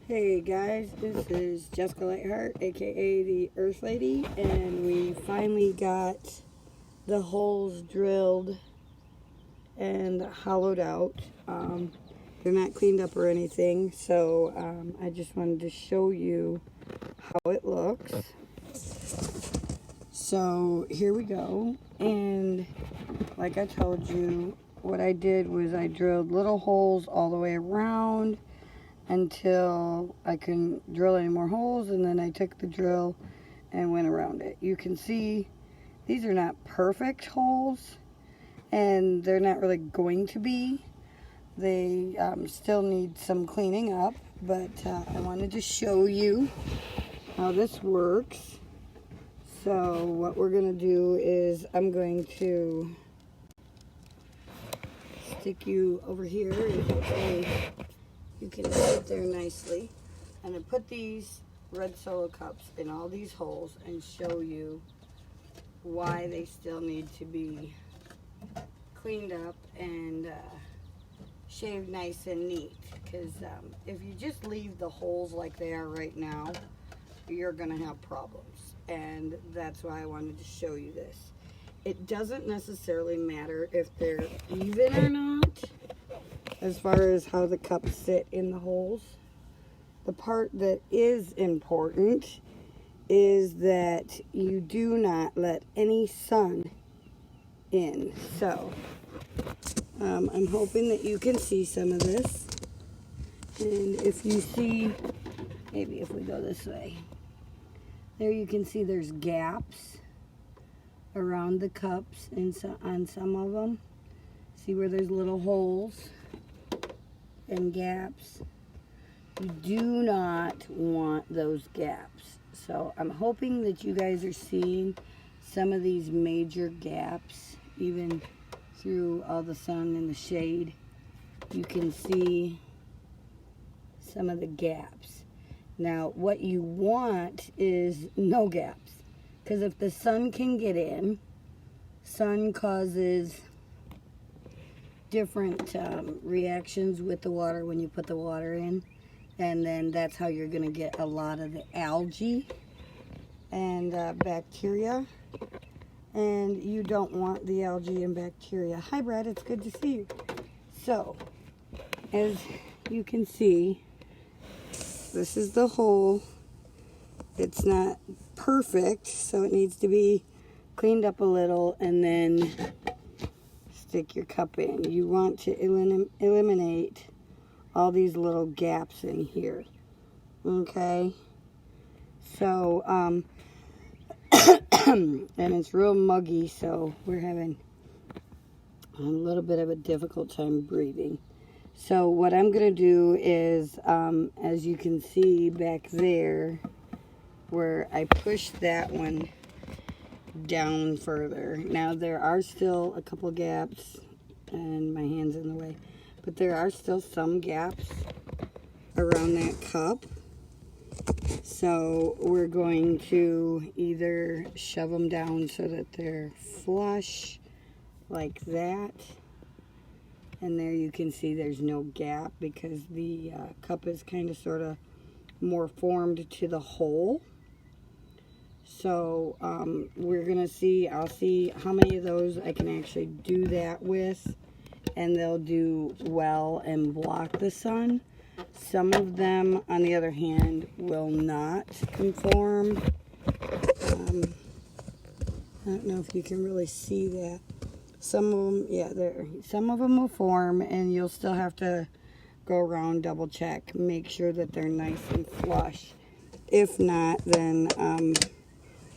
Hey guys, this is Jessica Lightheart, aka the Earth Lady, and we finally got the holes drilled and hollowed out. They're not cleaned up or anything, so I just wanted to show you how it looks. So here we go, and like I told you, what I did was I drilled little holes all the way around until I couldn't drill any more holes, and then I took the drill and went around it. You can see these are not perfect holes, and they're not really going to be. They still need some cleaning up, but I wanted to show you how this works. So what we're going to do is I'm going to stick you over here and hopefully you can sit there nicely. And I put these red Solo cups in all these holes and show you why they still need to be cleaned up and shaved nice and neat. Because if you just leave the holes like they are right now, you're going to have problems. And that's why I wanted to show you this. It doesn't necessarily matter if they're even or not, as far as how the cups sit in the holes. The part that is important is that you do not let any sun in. So I'm hoping that you can see some of this. And if you see, maybe if we go this way, there you can see there's gaps around the cups on some of them. See where there's little holes and gaps? You do not want those gaps. So I'm hoping that you guys are seeing some of these major gaps, even through all the sun and the shade. You can see some of the gaps. Now what you want is no gaps, because if the sun can get in, sun causes different reactions with the water when you put the water in, and then that's how you're going to get a lot of the algae and bacteria, and you don't want the algae and bacteria. Hi Brad, it's good to see you. So as you can see, this is the hole. It's not perfect, so it needs to be cleaned up a little, and then stick your cup in. You want to eliminate all these little gaps in here. Okay? So, and it's real muggy, so we're having a little bit of a difficult time breathing. So what I'm going to do is, as you can see back there, where I pushed that one down further. Now there are still a couple gaps, and my hand's in the way, but there are still some gaps around that cup. So we're going to either shove them down so that they're flush like that. And there you can see there's no gap because the cup is kind of sort of more formed to the hole. So we're going to see, I'll see how many of those I can actually do that with, and they'll do well and block the sun. Some of them, on the other hand, will not conform. I don't know if you can really see that. Some of them, yeah, there. Some of them will form, and you'll still have to go around, double check, make sure that they're nice and flush. If not, then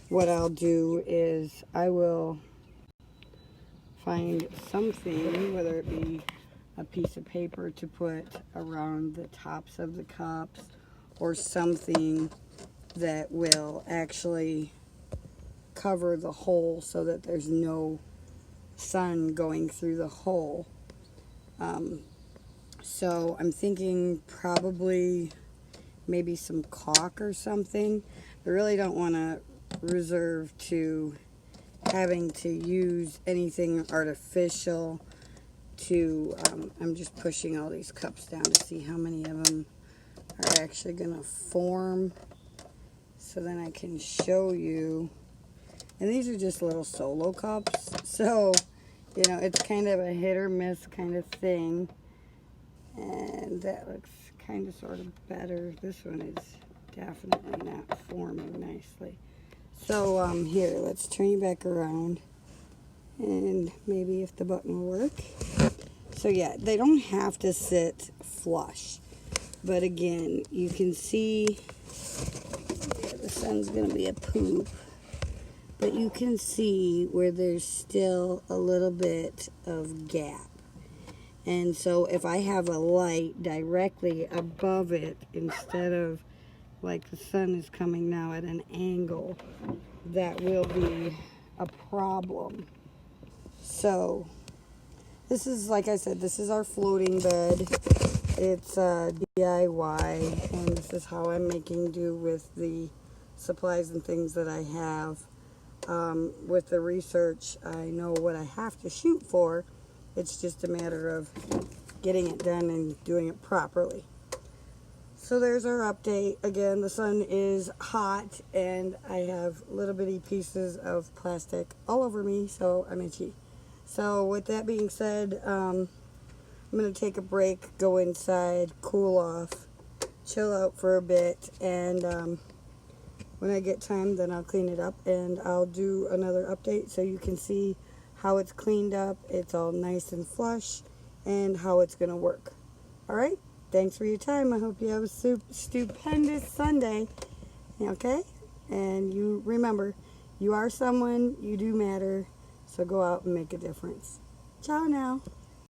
what I'll do is I will find something, whether it be a piece of paper to put around the tops of the cups, or something that will actually cover the hole so that there's no sun going through the hole. So I'm thinking probably maybe some caulk or something. I really don't want to reserve to having to use anything artificial to, I'm just pushing all these cups down to see how many of them actually going to form so then I can show you. And these are just little solo cups. So, you know, it's kind of a hit or miss kind of thing. And that looks kind of sort of better. This one is definitely not forming nicely. So, here, let's turn you back around. And maybe if the button will work. So yeah, they don't have to sit flush. But again, you can see, yeah, the sun's going to be a poop. But you can see where there's still a little bit of gap. And so if I have a light directly above it, instead of like the sun is coming now at an angle, that will be a problem. So this is, like I said, this is our floating bed. It's DIY, and this is how I'm making do with the supplies and things that I have. With the research, I know what I have to shoot for. It's just a matter of getting it done and doing it properly. So there's our update. Again, the sun is hot, and I have little bitty pieces of plastic all over me, so I'm itchy. So with that being said, I'm going to take a break, go inside, cool off, chill out for a bit, and when I get time, then I'll clean it up, and I'll do another update so you can see how it's cleaned up, it's all nice and flush, and how it's going to work. Alright, thanks for your time. I hope you have a stupendous Sunday, okay? And you remember, you are someone, you do matter, so go out and make a difference. Ciao now.